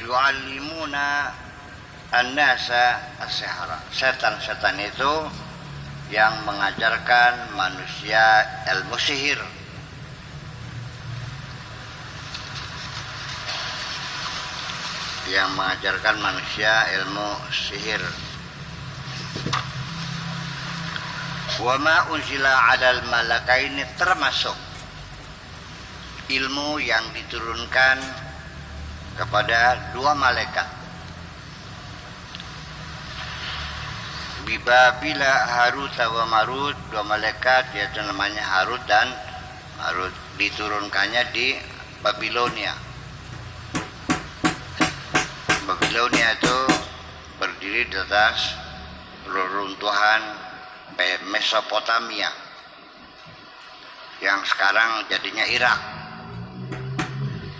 yu'allimuna an-nasa as-sihra. Setan-setan itu yang mengajarkan manusia ilmu sihir. Yang mengajarkan manusia ilmu sihir. Wa ma unzila 'alal malakaini, termasuk ilmu yang diturunkan kepada dua malaikat. Bibabila Harut wa Marut, dua malaikat yaitu namanya Harut dan Marut, diturunkannya di Babilonia. Babilonia itu berdiri di atas reruntuhan Mesopotamia yang sekarang jadinya Irak.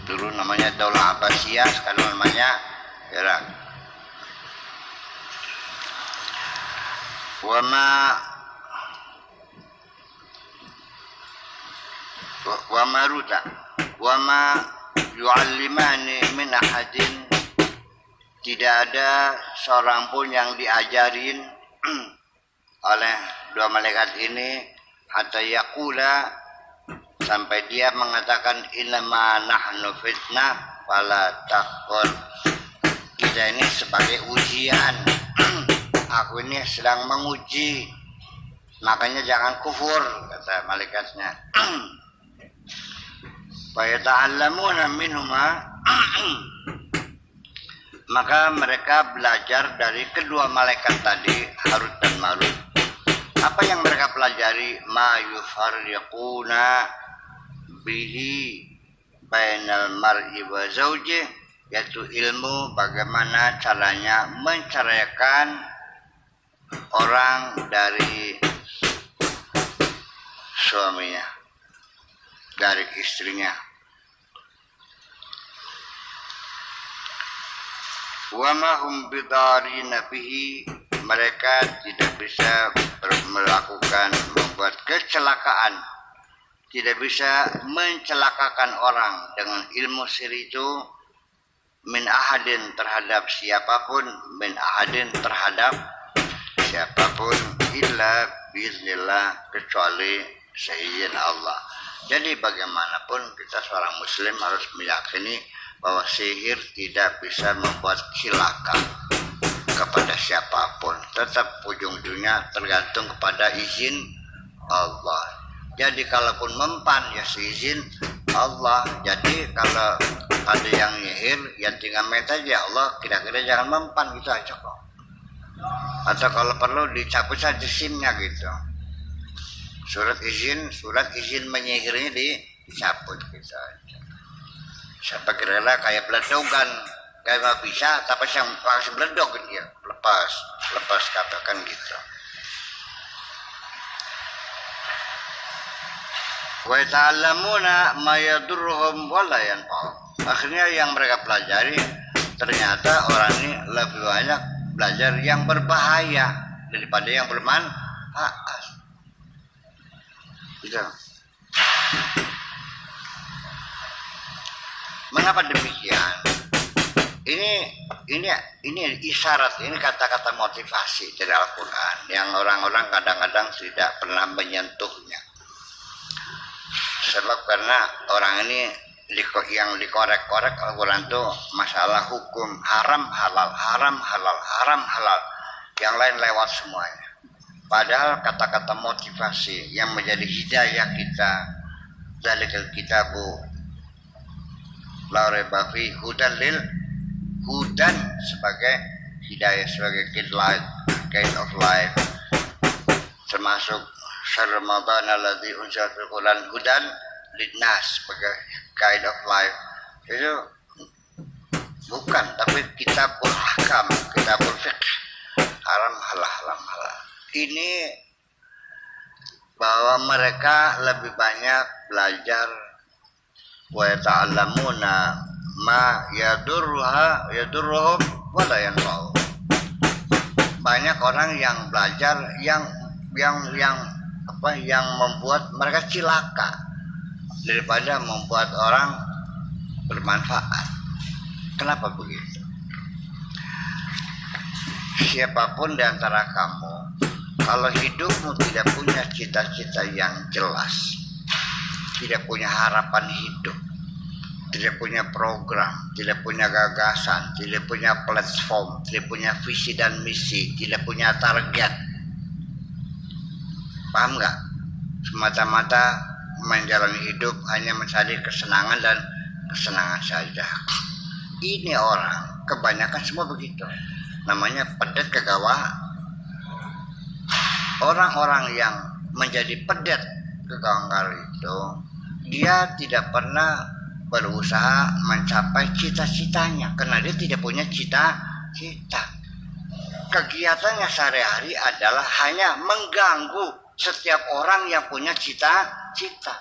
Dulu namanya Daulah Abbasiyah, sekarang namanya Irak. Wa Maruta wa ma yu'allimani min ahadin, tidak ada seorang pun yang diajarin oleh dua malaikat ini hatta yaqula, sampai dia mengatakan innama nahnu fitnah fala takfur, kita ini sebagai ujian, aku ini sedang menguji, makanya jangan kufur, kata malaikatnya. Fa yata'allamuna minhuma, maka mereka belajar dari kedua malaikat tadi, Harut dan Marut. Apa yang mereka pelajari? Ma yufarriquna bihi bainal mar'i wa zawjih, yaitu ilmu bagaimana caranya menceraikan orang dari suaminya, dari istrinya. Wa ma hum bidarina bihi, mereka tidak bisa membuat kecelakaan, tidak bisa mencelakakan orang dengan ilmu sihir itu, min ahadin, terhadap siapapun, min ahadin, terhadap siapapun, illa biiznillah, kecuali seizin Allah. Jadi bagaimanapun kita seorang muslim harus meyakini bahwa sihir tidak bisa membuat cilaka kepada siapapun. Tetap ujung-ujungnya tergantung kepada izin Allah. Jadi kalaupun mempan ya seizin Allah. Jadi kalau ada yang nyihir ya tinggal minta aja Allah, kira-kira jangan mempan, gitu aja kok. Atau kalau perlu dicabut saja SIM-nya gitu. Surat izin menyihirnya dicabut gitu aja. Siapa kira-kira kayak beledogan, kayak nggak bisa, tapi yang langsung beledog dia, lepas katakan gitu. Wa ta'allamuna ma yadurruhum wa la yanfa'uhum. Akhirnya yang mereka pelajari, ternyata orang ini lebih banyak belajar yang berbahaya daripada yang bermanfaat. Gitu. Mengapa demikian? Ini isyarat, ini kata-kata motivasi dari Al-Quran yang orang-orang kadang-kadang tidak pernah menyentuhnya. Sebab karena orang ini yang dikorek-korek Al-Quran itu masalah hukum, haram halal, haram halal, haram halal, yang lain lewat semuanya. Padahal kata-kata motivasi yang menjadi hidayah kita, zalikal kitabu la raiba fi hudan sebagai hidayah, sebagai guide of life, termasuk Ramadan alladzi unzila fil Quran hudan linnas, sebagai guide of life. Itu bukan, tapi kitabul ahkam, kitabul fiqh, haram halal, haram halal. Ini bahwa mereka lebih banyak belajar wa ta'allamuna ma yadurruhum wa la yanfa'uhum. Banyak orang yang belajar yang membuat mereka cilaka daripada membuat orang bermanfaat. Kenapa begitu? Siapapun di antara kamu, kalau hidupmu tidak punya cita-cita yang jelas, tidak punya harapan hidup, tidak punya program, tidak punya gagasan, tidak punya platform, tidak punya visi dan misi, tidak punya target, paham nggak? Semata-mata menjalani hidup hanya mencari kesenangan dan kesenangan saja. Ini orang kebanyakan semua begitu. Namanya pedet kegawa. Orang-orang yang menjadi pedet kegawang itu, dia tidak pernah berusaha mencapai cita-citanya karena dia tidak punya cita-cita. Kegiatannya sehari-hari adalah hanya mengganggu setiap orang yang punya cita-cita.